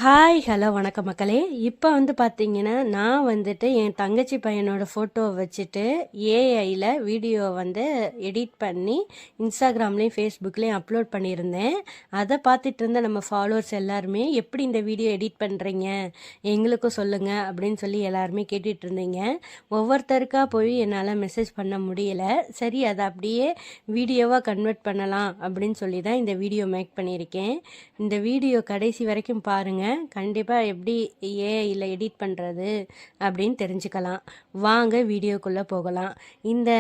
Hi hello வணக்கம் மக்களே. இப்போ பார்த்தீங்கன்னா நான் வந்துட்டு என் தங்கச்சி பையனோட ஃபோட்டோவை வச்சுட்டு ஏஐயில் வீடியோ எடிட் பண்ணி இன்ஸ்டாகிராம்லேயும் ஃபேஸ்புக்லேயும் அப்லோட் பண்ணியிருந்தேன். அதை பார்த்துட்டு இருந்த நம்ம ஃபாலோவர்ஸ் எல்லாருமே எப்படி இந்த வீடியோ எடிட் பண்ணுறீங்க எங்களுக்கும் சொல்லுங்கள் அப்படின்னு சொல்லி எல்லாருமே கேட்டுட்டு இருந்தீங்க. ஒவ்வொருத்தருக்காக போய் என்னால் மெசேஜ் பண்ண முடியலை. சரி, அதை அப்படியே வீடியோவாக கன்வெர்ட் பண்ணலாம் அப்படின்னு சொல்லி தான் இந்த வீடியோ மேக் பண்ணியிருக்கேன். இந்த வீடியோ கடைசி வரைக்கும் பாருங்கள். கண்டிப்பாக எப்படி ஏஐயில் எடிட் பண்ணுறது அப்படின்னு தெரிஞ்சுக்கலாம். வாங்க வீடியோக்குள்ளே போகலாம். இந்த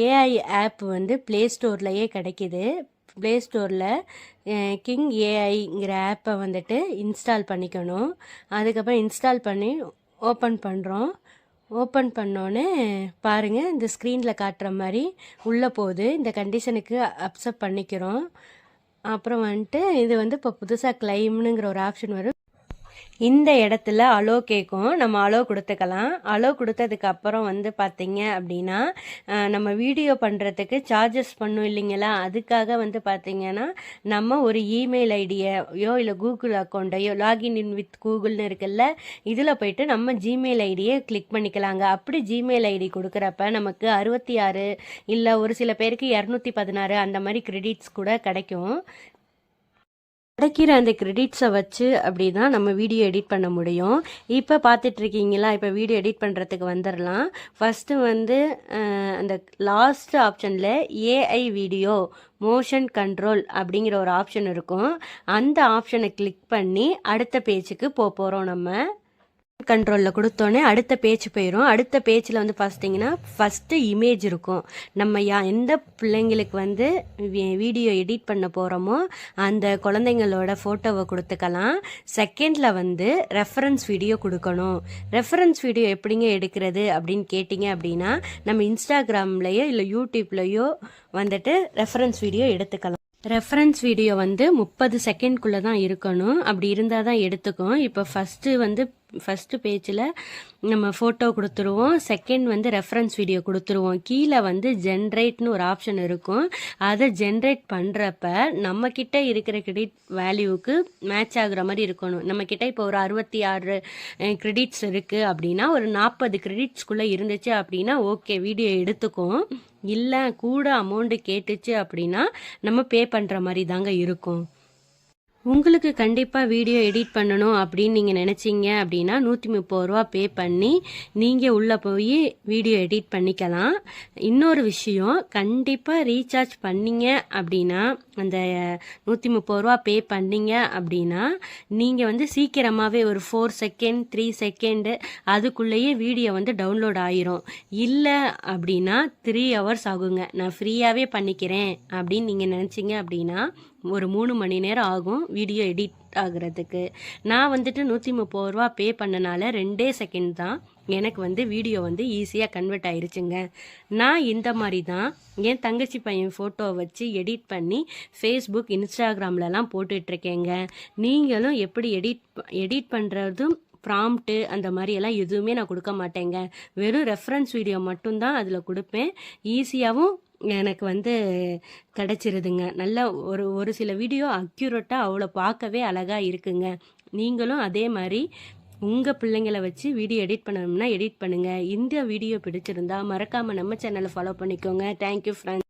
ஏஐ ஆப் ப்ளே ஸ்டோர்லேயே கிடைக்கிது. ப்ளே ஸ்டோரில் கிங் ஏஐங்கிற ஆப்பை இன்ஸ்டால் பண்ணிக்கணும். அதுக்கப்புறம் இன்ஸ்டால் பண்ணி ஓப்பன் பண்ணுறோம். ஓப்பன் பண்ணோன்னே பாருங்கள், இந்த ஸ்க்ரீனில் காட்டுற மாதிரி உள்ளே போகுது. இந்த கண்டிஷனுக்கு அக்செப்ட் பண்ணிக்கிறோம். அப்புறம் இது இப்போ புதுசாக கிளைம்னுங்கிற ஒரு ஆப்ஷன் வரும். இந்த இடத்துல அலோ கேட்கும். நம்ம அலோ கொடுத்துக்கலாம். அலோ கொடுத்ததுக்கு அப்புறம் பார்த்தீங்க அப்படின்னா நம்ம வீடியோ பண்ணுறதுக்கு சார்ஜஸ் பண்ணும் இல்லைங்களா, அதுக்காக பார்த்தீங்கன்னா நம்ம ஒரு இமெயில் ஐடியையோ இல்லை கூகுள் அக்கௌண்ட்டையோ லாகின் இன் வித் கூகுள்னு இருக்குல்ல, இதில் போயிட்டு நம்ம ஜிமெயில் ஐடியை கிளிக் பண்ணிக்கலாங்க. அப்படி ஜிமெயில் ஐடி கொடுக்குறப்ப நமக்கு 66 இல்லை ஒரு சில பேருக்கு 216 அந்த மாதிரி கிரெடிட்ஸ் கூட கிடைக்கும். கிடைக்கிற அந்த கிரெடிட்ஸை வச்சு அப்படி தான் நம்ம வீடியோ எடிட் பண்ண முடியும். இப்போ பார்த்துட்ருக்கீங்களா, இப்போ வீடியோ எடிட் பண்ணுறதுக்கு வந்துடலாம். ஃபஸ்ட்டு அந்த லாஸ்ட் ஆப்ஷனில் ஏஐ வீடியோ மோஷன் கண்ட்ரோல் அப்படிங்கிற ஒரு ஆப்ஷன் இருக்கும். அந்த ஆப்ஷனை கிளிக் பண்ணி அடுத்த பேஜுக்கு போகிறோம். நம்ம கண்ட்ரோலில் கொடுத்தோன்னே அடுத்த பேஜ் போயிடும். அடுத்த பேஜில் பார்த்தீங்கன்னா ஃபஸ்ட்டு இமேஜ் இருக்கும். நம்ம எந்த பிள்ளைங்களுக்கு வீடியோ எடிட் பண்ண போகிறோமோ அந்த குழந்தைங்களோட ஃபோட்டோவை கொடுத்துக்கலாம். செகண்டில் ரெஃபரன்ஸ் வீடியோ கொடுக்கணும். ரெஃபரன்ஸ் வீடியோ எப்படிங்க எடுக்கிறது அப்படின்னு கேட்டிங்க அப்படின்னா நம்ம இன்ஸ்டாகிராம்லேயோ இல்லை யூடியூப்லேயோ ரெஃபரன்ஸ் வீடியோ எடுத்துக்கலாம். ரெஃபரன்ஸ் வீடியோ 30 செகண்ட்குள்ளே தான் இருக்கணும். அப்படி இருந்தால் தான் எடுத்துக்கும். இப்போ ஃபஸ்ட்டு பேஜில் நம்ம ஃபோட்டோ கொடுத்துருவோம். செகண்ட் ரெஃபரன்ஸ் வீடியோ கொடுத்துருவோம். கீழே ஜென்ரேட்னு ஒரு ஆப்ஷன் இருக்கும். அதை ஜென்ரேட் பண்ணுறப்ப நம்மக்கிட்ட இருக்கிற கிரெடிட் வேல்யூவுக்கு மேட்ச் ஆகுற மாதிரி இருக்கணும். நம்மக்கிட்ட இப்போ ஒரு 66 கிரெடிட்ஸ் இருக்குது அப்படின்னா ஒரு 40 கிரெடிட்ஸ்குள்ளே இருந்துச்சு அப்படின்னா ஓகே, வீடியோ எடுத்துக்கும். இல்லை கூட அமௌண்ட்டு கேட்டுச்சு அப்படின்னா நம்ம பே பண்ணுற மாதிரி தாங்க இருக்கும். உங்களுக்கு கண்டிப்பாக வீடியோ எடிட் பண்ணணும் அப்படின்னு நீங்கள் நினச்சிங்க அப்படின்னா 130 ரூபா பே பண்ணி நீங்கள் உள்ளே போய் வீடியோ எடிட் பண்ணிக்கலாம். இன்னொரு விஷயம், கண்டிப்பாக ரீசார்ஜ் பண்ணிங்க அப்படின்னா அந்த 130 ரூபா பே பண்ணிங்க அப்படின்னா நீங்கள் சீக்கிரமாகவே ஒரு 4 செகண்ட் 3 செகண்டு அதுக்குள்ளேயே வீடியோ டவுன்லோட் ஆயிரும். இல்லை அப்படின்னா 3 ஹவர்ஸ் ஆகுங்க. நான் ஃப்ரீயாகவே பண்ணிக்கிறேன் அப்படின்னு நீங்கள் நினச்சிங்க அப்படின்னா ஒரு 3 மணி நேரம் ஆகும் வீடியோ எடிட் ஆகுறதுக்கு. நான் 130 ரூபா பே பண்ணனால 2 செகண்ட் தான் எனக்கு வீடியோ ஈஸியாக கன்வெர்ட் ஆயிருச்சுங்க. நான் இந்த மாதிரி தான் என் தங்கச்சி பையன் ஃபோட்டோவை வச்சு எடிட் பண்ணி ஃபேஸ்புக் இன்ஸ்டாகிராம்லலாம் போட்டுட்ருக்கேங்க. நீங்களும் எப்படி எடிட் பண்ணுறதும் ப்ராம்ப்ட்டு அந்த மாதிரியெல்லாம் எதுவுமே நான் கொடுக்க மாட்டேங்க. வெறும் ரெஃபரன்ஸ் வீடியோ மட்டும்தான் அதில் கொடுப்பேன். ஈஸியாகவும் எனக்கு கிடச்சிருதுங்க. நல்ல ஒரு சில வீடியோ அக்யூரேட்டாக அவ்வளோ பார்க்கவே அழகாக இருக்குங்க. நீங்களும் அதே மாதிரி உங்கள் பிள்ளைங்களை வச்சு வீடியோ எடிட் பண்ணணும்னா எடிட் பண்ணுங்கள். இந்த வீடியோ பிடிச்சிருந்தா மறக்காமல் நம்ம சேனலை ஃபாலோ பண்ணிக்கோங்க. Thank you friends.